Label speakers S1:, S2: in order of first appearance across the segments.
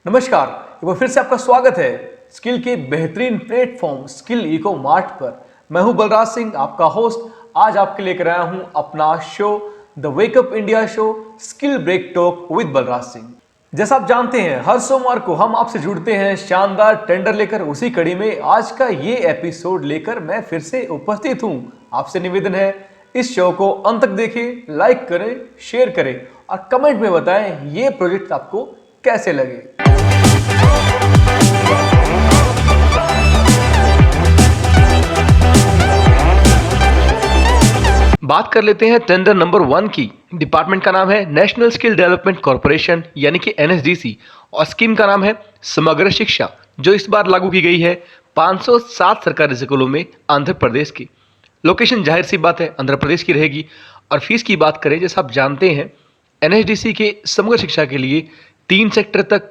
S1: नमस्कार, एक बार फिर से आपका स्वागत है स्किल के बेहतरीन प्लेटफॉर्म स्किल इको मार्ट पर। मैं हूं बलराज सिंह, आपका होस्ट। आज आपके लेकर आया हूं अपना show the wake up India show skill break talk with Balraj Singh. जैसा आप जानते हैं, हर सोमवार को हम आपसे जुड़ते हैं शानदार टेंडर लेकर। उसी कड़ी में आज का ये एपिसोड लेकर मैं फिर से उपस्थित हूं। आपसे निवेदन है, इस शो को अंत तक देखें, लाइक करें, शेयर करें और कमेंट में बताएं ये प्रोजेक्ट आपको कैसे लगे। बात कर लेते हैं टेंडर नंबर 1 की। डिपार्टमेंट का नाम है नेशनल स्किल डेवलपमेंट कॉर्पोरेशन यानी कि NSDC और स्कीम का नाम है समग्र शिक्षा, जो इस बार लागू की गई है 507 सरकारी स्कूलों में आंध्र प्रदेश की। लोकेशन जाहिर सी बात है आंध्र प्रदेश की रहेगी। और फीस की बात करें, जैसा आप जानते हैं NSDC के समग्र शिक्षा के लिए 3 सेक्टर तक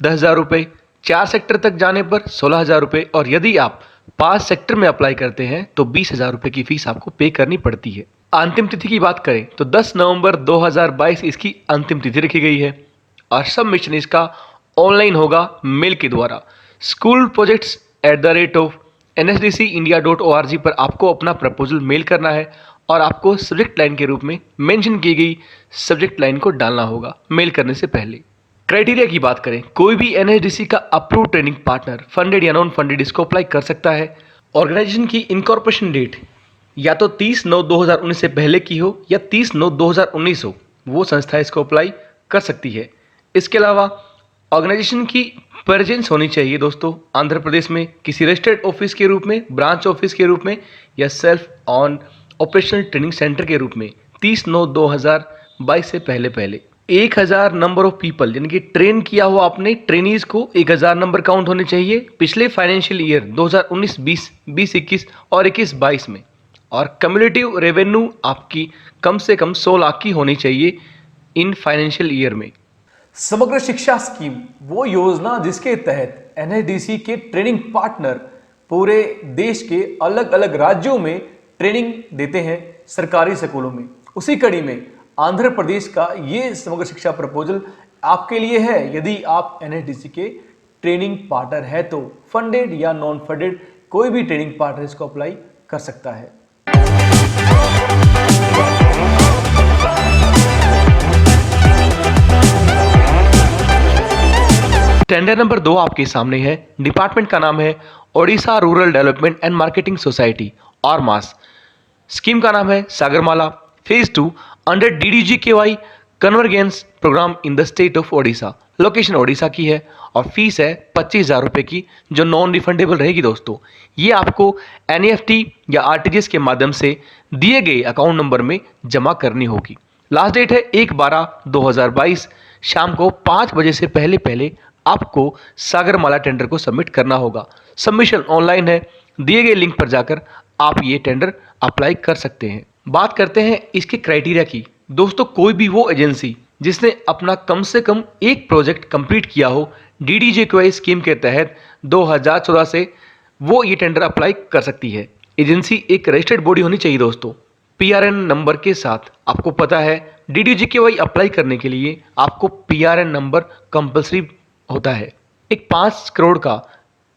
S1: 10,000 रुपये, 4 सेक्टर तक जाने पर 16,000 रुपये और यदि आप 5 सेक्टर में अप्लाई करते हैं तो 20,000 रुपये की फीस आपको पे करनी पड़ती है। अंतिम तिथि की बात करें तो 10 नवंबर 2022 इसकी अंतिम तिथि रखी गई है और सबमिशन इसका ऑनलाइन होगा मेल के द्वारा। schoolprojects@nsdcindia.org पर आपको अपना प्रपोजल मेल करना है और आपको सब्जेक्ट लाइन के रूप में मेंशन की गई सब्जेक्ट लाइन को डालना होगा मेल करने से पहले। क्राइटेरिया की बात करें, कोई भी NSDC का अप्रूव ट्रेनिंग पार्टनर फंडेड या नॉन फंडेड इसको अप्लाई कर सकता है। ऑर्गेनाइजेशन की इनकॉर्पोरेशन डेट या तो 30/9/2019 से पहले की हो या 30/9/2019 हो, वो संस्था इसको अप्लाई कर सकती है। इसके अलावा ऑर्गेनाइजेशन की प्रेजेंस होनी चाहिए दोस्तों आंध्र प्रदेश में किसी रजिस्टर्ड ऑफिस के रूप में, ब्रांच ऑफिस के रूप में या self on operational training centre के रूप में 30/9/2022 से पहले 1000 नंबर ऑफ पीपल यानी कि ट्रेन किया हुआ आपने ट्रेनीज को 1000 नंबर काउंट होने चाहिए पिछले फाइनेंशियल ईयर 2019-20, 20-21 और 21-22 में। और कम्युलेटिव रेवेन्यू आपकी कम से कम 100 लाख की होनी चाहिए इन फाइनेंशियल ईयर में। समग्र शिक्षा स्कीम वो योजना जिसके तहत NSDC के ट्रेनिंग पार्टनर पूरे देश के अलग अलग राज्यों में ट्रेनिंग देते हैं सरकारी स्कूलों में। उसी कड़ी में आंध्र प्रदेश का ये समग्र शिक्षा प्रपोजल आपके लिए है। यदि आप NSDC के ट्रेनिंग पार्टनर है तो फंडेड या नॉन फंडेड कोई भी ट्रेनिंग पार्टनर इसको अप्लाई कर सकता है। टेंडर नंबर 2 आपके सामने है। डिपार्टमेंट का नाम है Odisha rural development and marketing society और मास। स्कीम का नाम है Sagarmala phase 2 under DDGKY convergence programme in the state of Odisha. Location Odisha की है और फीस है 25,000 रुपये की, जो नॉन रिफंडेबल रहेगी दोस्तों। ये आपको NEFT या RTGS के माध्यम से दिए गए अकाउंट नंबर में जमा करनी होगी। लास्ट डेट है 1/12/2022 शाम को 5 बजे से पहले आपको सागरमाला टेंडर को सबमिट करना होगा। सबमिशन ऑनलाइन है, दिए गए लिंक पर जाकर आप ये टेंडर अप्लाई कर सकते हैं। बात करते हैं इसके क्राइटेरिया की। दोस्तों, कोई भी वो एजेंसी जिसने अपना कम से कम एक प्रोजेक्ट कंप्लीट किया हो DDGKY स्कीम के तहत 2014 से, वो ये टेंडर अप्लाई कर सकती है। एजेंसी एक रजिस्टर्ड बॉडी होनी चाहिए दोस्तों PRN नंबर के साथ। आपको पता है DDGKY अप्लाई करने के लिए आपको PRN नंबर कंपल्सरी होता है। एक 5 करोड़ का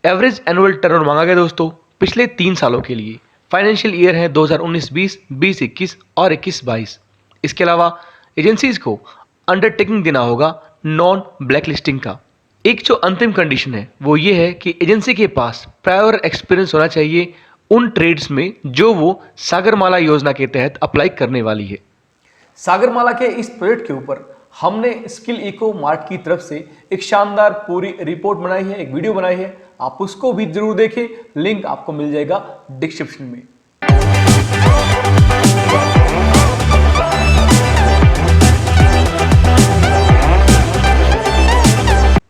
S1: एवरेज एनुअल टर्नओवर मांगा गया दोस्तों पिछले 3 सालों के लिए। फाइनेंशियल ईयर है 2019-20, 20-21 और 21-22। इसके अलावा एजेंसीज को अंडरटेकिंग देना होगा नॉन ब्लैक लिस्टिंग का। एक जो अंतिम कंडीशन है वो ये है कि एजेंसी के पास प्रायर एक्सपीरियंस होना चाहिए उन ट्रेड्स में जो वो सागरमाला योजना के तहत अप्लाई करने वाली है। सागरमाला के इस प्रोजेक्ट के ऊपर हमने स्किल इको मार्ट की तरफ से एक शानदार पूरी रिपोर्ट बनाई है, एक वीडियो बनाई है। आप उसको भी जरूर देखें, लिंक आपको मिल जाएगा डिस्क्रिप्शन में।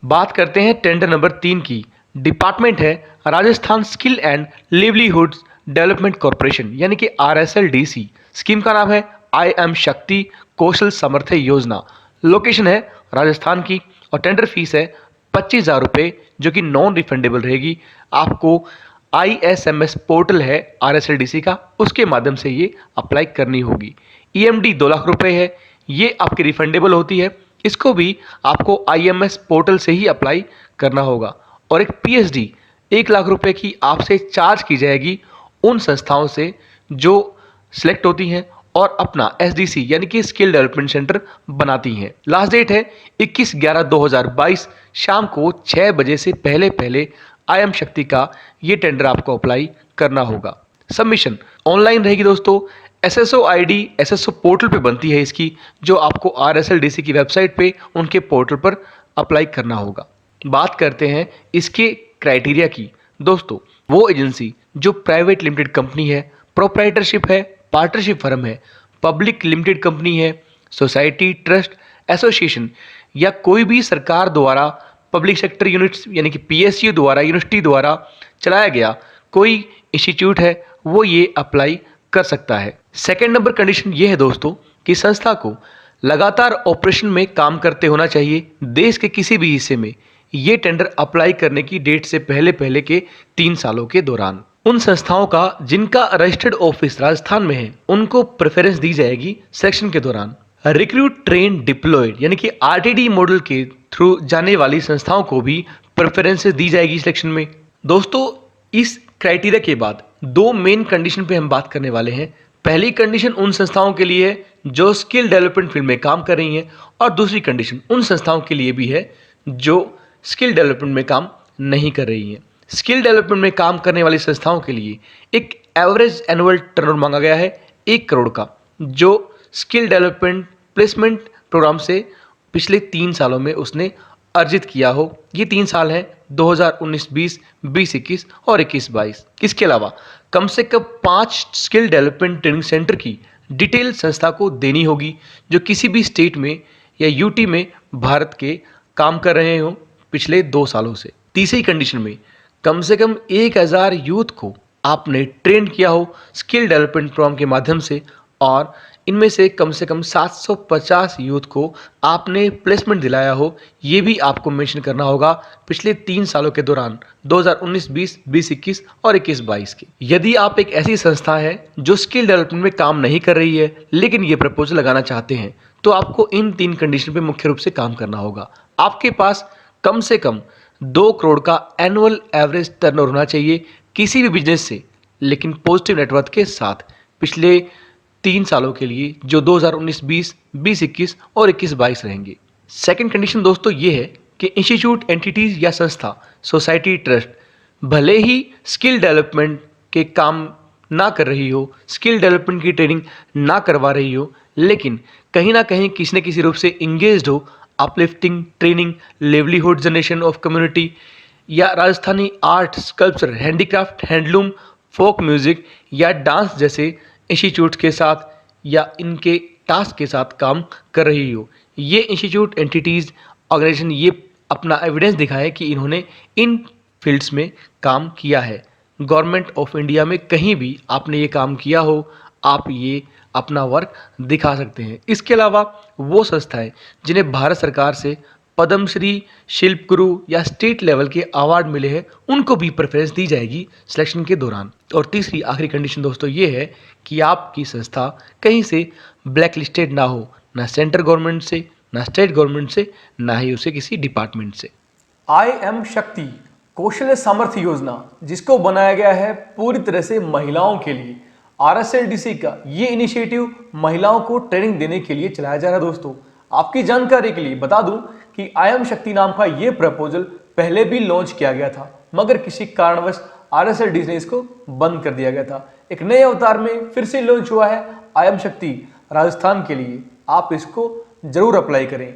S1: बात करते हैं टेंडर नंबर 3 की। डिपार्टमेंट है Rajasthan skill and livelihood development corporation यानी कि RSLDC। स्कीम का नाम है IM शक्ति कौशल सामर्थ्य योजना। लोकेशन है राजस्थान की और टेंडर फीस है 25,000 रुपये, जो कि नॉन रिफंडेबल रहेगी। आपको ISMS पोर्टल है RSLDC का, उसके माध्यम से ये अप्लाई करनी होगी। EMD 2 लाख रुपये है, ये आपकी रिफंडेबल होती है इसको भी आपको IMS पोर्टल से ही अप्लाई करना होगा। और एक PhD 1 लाख रुपए की आपसे चार्ज की जाएगी उन संस्थाओं से जो सिलेक्ट होती हैं और अपना SDC यानी कि स्किल डेवलपमेंट सेंटर बनाती हैं। लास्ट डेट है 21/11/2022 शाम को 6 बजे से पहले पहले IM शक्ति का ये टेंडर आपको अप्लाई करना होगा। सबमिशन ऑनलाइन रहेगी दोस्तों। SSO ID SSO पोर्टल पे बनती है इसकी, जो आपको RSLDC की वेबसाइट पे उनके पोर्टल पर अप्लाई करना होगा। बात करते हैं इसके क्राइटेरिया की। दोस्तों, वो एजेंसी जो प्राइवेट लिमिटेड कंपनी है, प्रोप्राइटरशिप है, पार्टनरशिप फर्म है, पब्लिक लिमिटेड कंपनी है, सोसाइटी, ट्रस्ट, एसोसिएशन या कोई भी सरकार द्वारा पब्लिक सेक्टर यूनिट्स यानी कि PSU द्वारा, यूनिवर्सिटी द्वारा चलाया गया कोई इंस्टीट्यूट है, वो ये अप्लाई कर सकता है। सेकेंड नंबर कंडीशन ये है दोस्तों कि संस्था को लगातार ऑपरेशन में काम करते होना चाहिए देश के किसी भी हिस्से में, ये टेंडर अप्लाई करने की डेट से पहले पहले के 3 सालों के दौरान। उन संस्थाओं का जिनका रजिस्टर्ड ऑफिस राजस्थान में है, उनको प्रेफरेंस दी जाएगी सिलेक्शन के दौरान। रिक्रूट ट्रेन डिप्लॉयड यानी कि RTD मॉडल के थ्रू जाने वाली संस्थाओं को भी प्रेफरेंसेस दी जाएगी सिलेक्शन में। दोस्तों, इस क्राइटेरिया के बाद 2 मेन कंडीशन पे हम बात करने वाले हैं। पहली कंडीशन उन संस्थाओं के लिए है जो स्किल डेवलपमेंट फील्ड में काम कर रही हैं, और दूसरी कंडीशन उन संस्थाओं के लिए भी है जो स्किल डेवलपमेंट में काम नहीं कर रही हैं। स्किल डेवलपमेंट में काम करने वाली संस्थाओं के लिए एक एवरेज एनुअल टर्नओवर मांगा गया है 1 करोड़ का, जो स्किल डेवलपमेंट प्लेसमेंट प्रोग्राम से पिछले 3 सालों में उसने अर्जित किया हो। ये 3 साल हैं 2019-20, 20-21 और 21-22। इसके अलावा कम से कम 5 स्किल डेवलपमेंट ट्रेनिंग सेंटर की डिटेल संस्था को देनी होगी जो किसी भी स्टेट में या UT में भारत के काम कर रहे हो पिछले 2 सालों से। तीसरी कंडीशन में कम से कम 1000 यूथ को आपने ट्रेन किया हो स्किल डेवलपमेंट प्रोग्राम के माध्यम से, और इनमें से कम 750 यूथ को आपने प्लेसमेंट दिलाया हो। ये भी आपको मेंशन करना होगा पिछले 3 सालों के दौरान 2019-20, 20-21 और 21-22 के। यदि आप एक ऐसी संस्था है जो स्किल डेवलपमेंट में काम नहीं कर रही है लेकिन ये प्रपोजल लगाना चाहते हैं, तो आपको इन 3 कंडीशन पे मुख्य रूप से काम करना होगा। आपके पास कम से कम 2 करोड़ का एनुअल एवरेज टर्नओवर होना चाहिए किसी भी बिजनेस से, लेकिन पॉजिटिव नेटवर्थ के साथ पिछले 3 सालों के लिए, जो 2019-20, 20-21 और 21-22 रहेंगे। सेकंड कंडीशन दोस्तों ये है कि इंस्टीट्यूट, एंटिटीज या संस्था, सोसाइटी, ट्रस्ट भले ही स्किल डेवलपमेंट के काम ना कर रही हो, स्किल डेवलपमेंट की ट्रेनिंग ना करवा रही हो, लेकिन कहीं ना कहीं किसी न किसी रूप से इंगेज्ड हो uplifting, training, livelihood generation of community या Rajasthani art, sculpture, handicraft, handloom, folk music या डांस जैसे इंस्टीट्यूट के साथ या इनके टास्क के साथ काम कर रही हो। ये इंस्टीट्यूट, एंटिटीज, ऑर्गेनाइजेशन ये अपना एविडेंस दिखाए कि इन्होंने इन फील्ड्स में काम किया है। गवर्नमेंट ऑफ इंडिया में कहीं भी आपने ये काम किया हो, आप ये अपना वर्क दिखा सकते हैं। इसके अलावा वो संस्थाएं जिन्हें भारत सरकार से पद्मश्री, शिल्प गुरु या स्टेट लेवल के अवार्ड मिले हैं, उनको भी प्रेफरेंस दी जाएगी सिलेक्शन के दौरान। और तीसरी आखिरी कंडीशन दोस्तों ये है कि आपकी संस्था कहीं से ब्लैक लिस्टेड ना हो, ना सेंट्रल गवर्नमेंट से, ना स्टेट गवर्नमेंट से, ना ही उसे किसी डिपार्टमेंट से।
S2: IM शक्ति कौशल्य सामर्थ्य योजना, जिसको बनाया गया है पूरी तरह से महिलाओं के लिए, RSLDC का ये इनिशिएटिव महिलाओं को ट्रेनिंग देने के लिए चलाया जा रहा है। दोस्तों, आपकी जानकारी के लिए बता दूं कि IM शक्ति नाम का ये प्रपोजल पहले भी लॉन्च किया गया था, मगर किसी कारणवश RSLDC ने इसको बंद कर दिया गया था। एक नए अवतार में फिर से लॉन्च हुआ है IM शक्ति राजस्थान के लिए। आप इसको जरूर अप्लाई करें।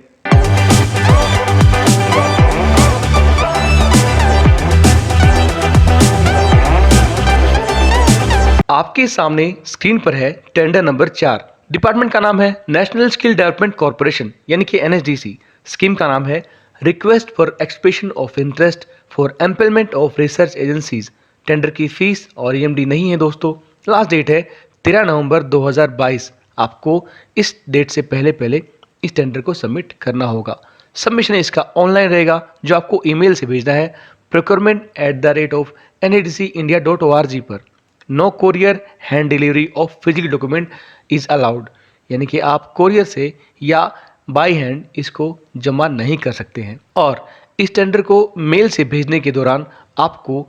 S1: आपके सामने स्क्रीन पर है टेंडर नंबर 4। डिपार्टमेंट का नाम है नेशनल स्किल डेवलपमेंट कॉर्पोरेशन यानी कि NSDC। स्कीम का नाम है request for expression of interest for employment of research agencies. Tender की फीस और EMD नहीं है दोस्तों। लास्ट डेट है 13 नवंबर 2022। आपको इस डेट से पहले पहले इस टेंडर को सबमिट करना होगा। सबमिशन इसका ऑनलाइन रहेगा, जो आपको ईमेल से भेजना है procurement@NADCindia.org पर। No courier hand delivery of physical document is allowed, यानी कि आप कोरियर से या बाई हैंड इसको जमा नहीं कर सकते हैं। और इस टेंडर को मेल से भेजने के दौरान आपको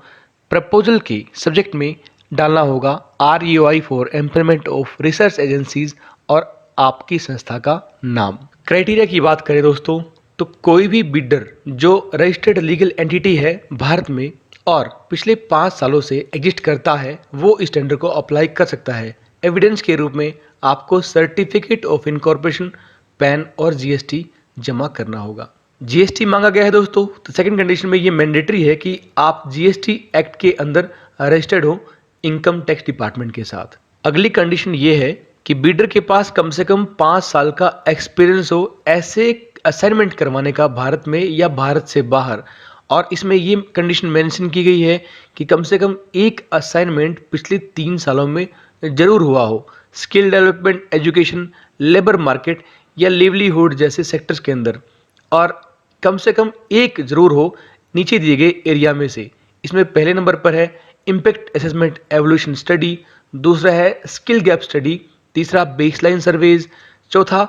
S1: प्रपोजल के सब्जेक्ट में डालना होगा REOI for employment of research agencies और आपकी संस्था का नाम। क्राइटेरिया की बात करें दोस्तों, तो कोई भी बिडर जो रजिस्टर्ड लीगल एंटिटी है भारत में और पिछले 5 सालों से एग्जिस्ट करता है वो इस टेंडर को अप्लाई कर सकता है। एविडेंस के रूप में आपको सर्टिफिकेट ऑफ इनकॉर्पोरेशन, पैन और GST जमा करना होगा। GST मांगा गया है दोस्तों, तो सेकंड कंडीशन में ये मैंडेटरी है कि आप GST एक्ट के अंदर रजिस्टर्ड हो इनकम टैक्स डिपार्टमेंट के साथ। अगली कंडीशन ये है कि बिडर के पास कम से कम 5 साल का एक्सपीरियंस हो ऐसे असाइनमेंट करवाने का भारत में या भारत से बाहर। और इसमें ये कंडीशन मेंशन की गई है कि कम से कम एक असाइनमेंट पिछले 3 सालों में जरूर हुआ हो skill development, education, labour market या लिवलीहुड जैसे सेक्टर्स के अंदर, और कम से कम एक जरूर हो नीचे दिए गए एरिया में से। इसमें पहले नंबर पर है इम्पैक्ट असेसमेंट एवोल्यूशन स्टडी, दूसरा है स्किल गैप स्टडी, तीसरा बेसलाइन सर्वेज, चौथा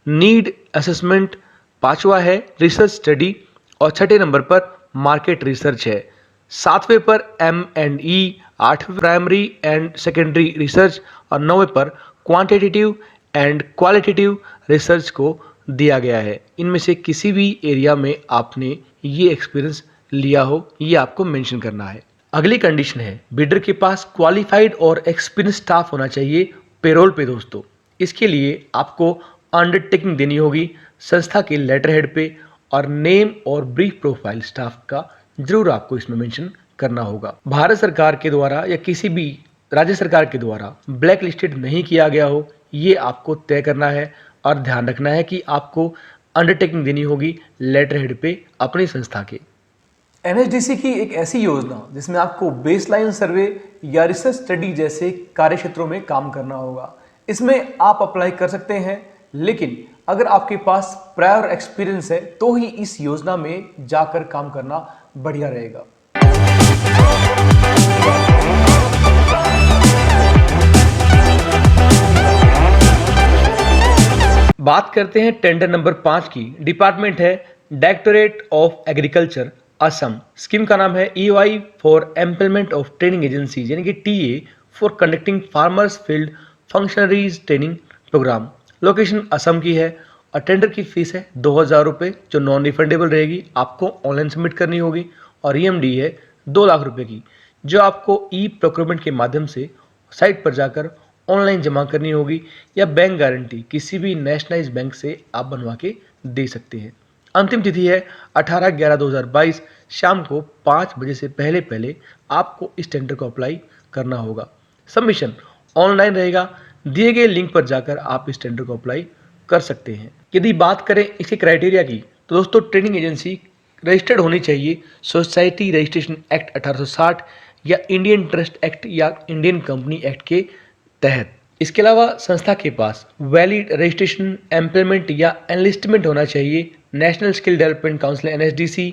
S1: नीड असेसमेंट, पांचवा है रिसर्च स्टडी और छठे नंबर पर मार्केट रिसर्च है। सातवें पर M&E, आठवें प्राइमरी एंड सेकेंडरी रिसर्च और नौवें पर क्वांटिटेटिव एंड क्वालिटेटिव रिसर्च को दिया गया है। इनमें से किसी भी एरिया में आपने ये एक्सपीरियंस लिया हो ये आपको मेंशन करना है। अगली कंडीशन है बिडर के पास क्वालिफाइड और एक्सपीरियंस स्टाफ होना चाहिए पेरोल पे दोस्तों। इसके लिए आपको अंडरटेकिंग देनी होगी संस्था के लेटर हेड पे और नेम और ब्रीफ प्रोफाइल स्टाफ का जरूर आपको इसमें मेंशन करना होगा। भारत सरकार के द्वारा या किसी भी राज्य सरकार के द्वारा ब्लैक लिस्टेड नहीं किया गया हो ये आपको तय करना है और ध्यान रखना है कि आपको अंडरटेकिंग देनी होगी लेटर हेड पे अपनी संस्था के।
S2: NSDC की एक ऐसी योजना जिसमें आपको बेसलाइन सर्वे या रिसर्च स्टडी जैसे कार्य क्षेत्रों में काम करना होगा। इसमें आप अप्लाई कर सकते हैं, लेकिन अगर आपके पास प्रायर एक्सपीरियंस है तो ही इस योजना में जाकर काम करना बढ़िया रहेगा।
S1: बात करते हैं टेंडर नंबर 5 की। डिपार्टमेंट है directorate of agriculture Assam. Scheme का नाम है EOI for employment of training agencies यानी कि TA for conducting farmers field functionaries training programme. Location Assam की है और टेंडर की फीस है 2000 रुपये जो नॉन रिफंडेबल रहेगी, आपको ऑनलाइन सबमिट करनी होगी। और EMD है 2 लाख रुपए की जो आपको प्रोक्योरमेंट के माध्यम से साइट पर जाकर ऑनलाइन जमा करनी होगी या बैंक गारंटी किसी भी नेशनलाइज बैंक से आप बनवा के दे सकते हैं। अंतिम तिथि है 18/11/2022 शाम को 5 बजे से पहले पहले आपको इस टेंडर को अप्लाई करना होगा। सबमिशन ऑनलाइन रहेगा, दिए गए लिंक पर जाकर आप इस टेंडर को अप्लाई कर सकते हैं। यदि बात करें इसके क्राइटेरिया की तो दोस्तों ट्रेनिंग एजेंसी रजिस्टर्ड होनी चाहिए सोसाइटी रजिस्ट्रेशन एक्ट 1860 या इंडियन ट्रस्ट एक्ट या इंडियन कंपनी एक्ट के तहत। इसके अलावा संस्था के पास वैलिड रजिस्ट्रेशन, एम्प्लॉयमेंट या एनलिस्टमेंट होना चाहिए national skill development council NSDC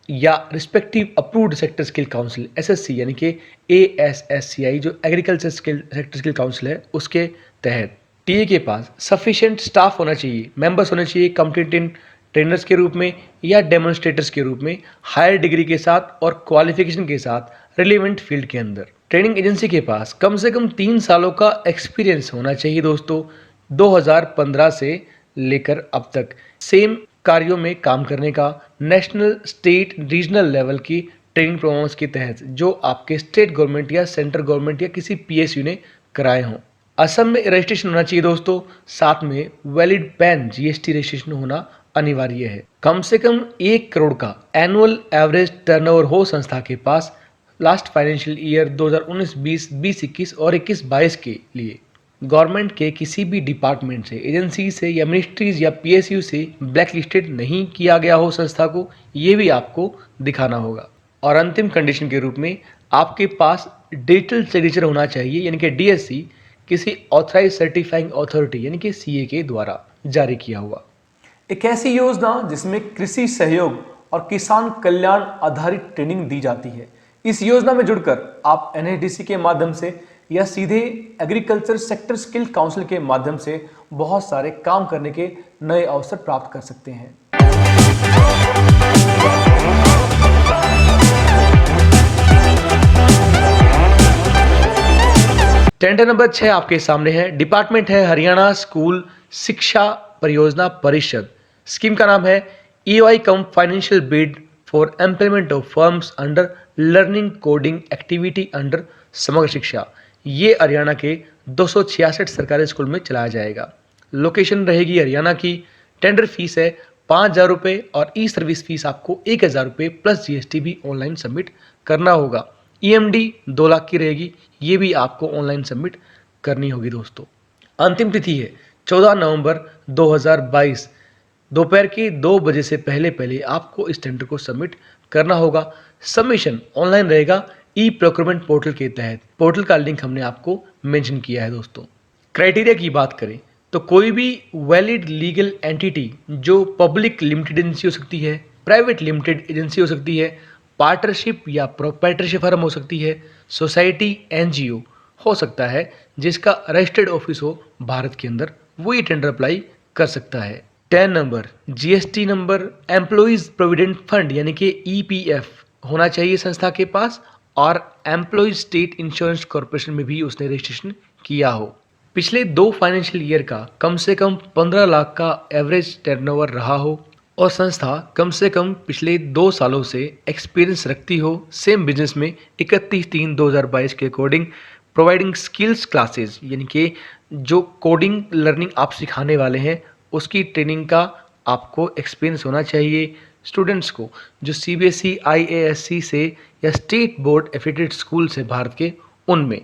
S1: या respective approved sector skill council SSC यानी कि ASSCI जो agriculture skill sector skill council है उसके तहत। TA के पास सफिशिएंट स्टाफ होना चाहिए, मेंबर्स होने चाहिए कॉम्पिटेंट ट्रेनर्स के रूप में या डेमोन्स्ट्रेटर्स के रूप में हायर डिग्री के साथ और क्वालिफिकेशन के साथ रिलेवेंट फील्ड के अंदर। ट्रेनिंग एजेंसी के पास कम से कम 3 सालों का एक्सपीरियंस होना चाहिए दोस्तों 2015 से लेकर अब तक सेम कार्यों में काम करने का, नेशनल, स्टेट, रीजनल लेवल की ट्रेनिंग प्रोग्राम्स के तहत जो आपके स्टेट गवर्नमेंट या सेंट्रल गवर्नमेंट या किसी PSU ने कराए हों। असम में रजिस्ट्रेशन होना चाहिए दोस्तों, साथ में वैलिड पैन GST रजिस्ट्रेशन होना अनिवार्य है। कम से कम 1 करोड़ का एनुअल एवरेज टर्नओवर हो संस्था के पास लास्ट फाइनेंशियल ईयर 2019-20, 20-21 और 21-22 के लिए। गवर्नमेंट के किसी भी डिपार्टमेंट से, एजेंसी से या मिनिस्ट्रीज या PSU से ब्लैक लिस्टेड नहीं किया गया हो संस्था को, ये भी आपको दिखाना होगा। और अंतिम कंडीशन के रूप में आपके पास डिजिटल सिग्नेचर होना चाहिए यानी कि DSC किसी ऑथराइज सर्टिफाइंग अथॉरिटी यानी कि CA के द्वारा जारी किया हुआ।
S2: एक ऐसी योजना जिसमें कृषि सहयोग और किसान कल्याण आधारित ट्रेनिंग दी जाती है। इस योजना में जुड़कर आप NSDC के माध्यम से या सीधे एग्रीकल्चर सेक्टर स्किल काउंसिल के माध्यम से बहुत सारे काम करने के नए अवसर प्राप्त कर सकते हैं।
S1: टेंडर नंबर 6 आपके सामने है। डिपार्टमेंट है हरियाणा स्कूल शिक्षा परियोजना परिषद। स्कीम का नाम है EY come financial bid for employment of firms under learning coding activity under समग्र शिक्षा। ये हरियाणा के 266 सरकारी स्कूल में चलाया जाएगा। लोकेशन रहेगी हरियाणा की। टेंडर फीस है 5,000 रुपये और ई सर्विस फीस आपको 1,000 रुपये प्लस GST भी ऑनलाइन सबमिट करना होगा। EMD 2 लाख की रहेगी, ये भी आपको ऑनलाइन सबमिट करनी होगी दोस्तों। अंतिम तिथि है 14 नवंबर 2022 दोपहर के 2 बजे से पहले आपको इस टेंडर को सबमिट करना होगा। सबमिशन ऑनलाइन रहेगा ई प्रोक्योरमेंट पोर्टल के तहत। पोर्टल का लिंक हमने आपको मेंशन किया है दोस्तों। क्राइटेरिया की बात करें तो कोई भी वैलिड लीगल एंटिटी जो पब्लिक लिमिटेड एजेंसी हो सकती है, प्राइवेट लिमिटेड एजेंसी हो सकती है, पार्टनरशिप या प्रोप्राइटरशिप फर्म हो सकती है, सोसाइटी NGO हो सकता है, जिसका रजिस्टर्ड ऑफिस हो भारत के अंदर, वो ये टेंडर अप्लाई कर सकता है। 10 number GST number employees provident fund यानी कि EPF होना चाहिए संस्था के पास और एम्प्लॉइज स्टेट इंश्योरेंस कॉर्पोरेशन में भी उसने रजिस्ट्रेशन किया हो। पिछले 2 फाइनेंशियल ईयर का कम से कम 15 लाख का एवरेज टर्नओवर रहा हो और संस्था कम से कम पिछले 2 सालों से एक्सपीरियंस रखती हो सेम बिजनेस में 31/3/2022 के अकॉर्डिंग प्रोवाइडिंग स्किल्स क्लासेस यानी कि जो कोडिंग लर्निंग आप सिखाने वाले हैं उसकी ट्रेनिंग का आपको एक्सपीरियंस होना चाहिए। स्टूडेंट्स को जो CBSE IASC से या स्टेट बोर्ड एफिलिएटेड स्कूल से भारत के उनमें।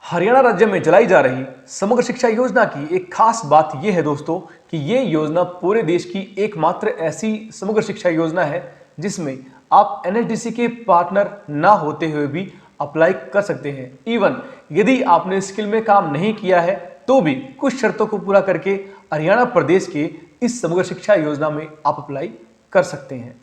S2: हरियाणा राज्य में चलाई जा रही समग्र शिक्षा योजना की एक खास बात यह है दोस्तों कि ये योजना पूरे देश की एकमात्र ऐसी समग्र शिक्षा योजना है जिसमें आप NSDC के पार्टनर ना होते हुए भी अप्लाई कर सकते हैं। इवन यदि आपने स्किल में काम नहीं किया है तो भी कुछ शर्तों को पूरा करके हरियाणा प्रदेश के इस समग्र शिक्षा योजना में आप अप्लाई कर सकते हैं।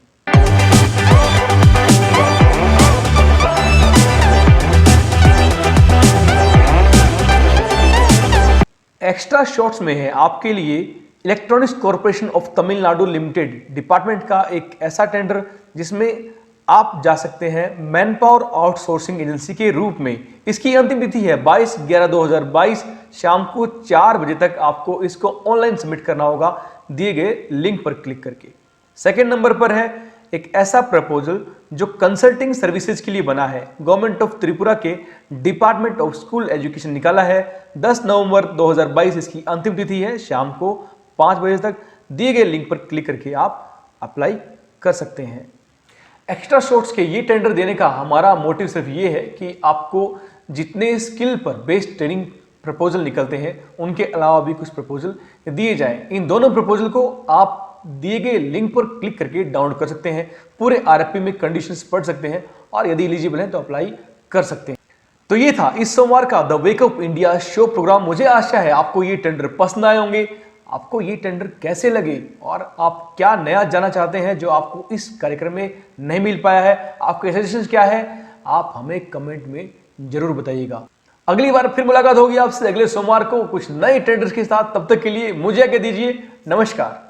S2: एक्स्ट्रा शॉर्ट्स में है आपके लिए electronics corporation of Tamil Nadu limited department का एक ऐसा टेंडर जिसमें आप जा सकते हैं मैन पावर आउटसोर्सिंग एजेंसी के रूप में। इसकी अंतिम तिथि है 22/11/2022 शाम को 4 बजे तक आपको इसको ऑनलाइन सबमिट करना होगा दिए गए लिंक पर क्लिक करके। सेकेंड नंबर पर है एक ऐसा प्रपोजल जो कंसल्टिंग सर्विसेज के लिए बना है। गवर्नमेंट ऑफ त्रिपुरा के डिपार्टमेंट ऑफ स्कूल एजुकेशन निकाला है। 10 नवंबर 2022 इसकी अंतिम तिथि है शाम को 5 बजे तक। दिए गए लिंक पर क्लिक करके आप अप्लाई कर सकते हैं। एक्स्ट्रा शॉर्ट्स के ये टेंडर देने का हमारा मोटिव सिर्फ ये है कि आपको जितने स्किल पर बेस्ड ट्रेनिंग प्रपोजल निकलते हैं उनके अलावा भी कुछ प्रपोजल दिए जाएं। इन दोनों प्रपोजल को आप दिए गए लिंक पर क्लिक करके डाउनलोड कर सकते हैं। पूरे RFP में कंडीशंस पढ़ सकते हैं और यदि एलिजिबल हैं तो अप्लाई कर सकते हैं। तो ये था इस सोमवार का the wake up India show programme. मुझे आशा है आपको ये टेंडर पसंद आए होंगे। आपको ये टेंडर कैसे लगे और आप क्या नया जानना चाहते हैं जो आपको इस कार्यक्रम में नहीं मिल पाया है, आपके सजेशंस क्या है, आप हमें कमेंट में जरूर बताइएगा। अगली बार फिर मुलाकात होगी आपसे अगले सोमवार को कुछ नए टेंडर्स के साथ। तब तक के लिए मुझे आज्ञा दीजिए। नमस्कार।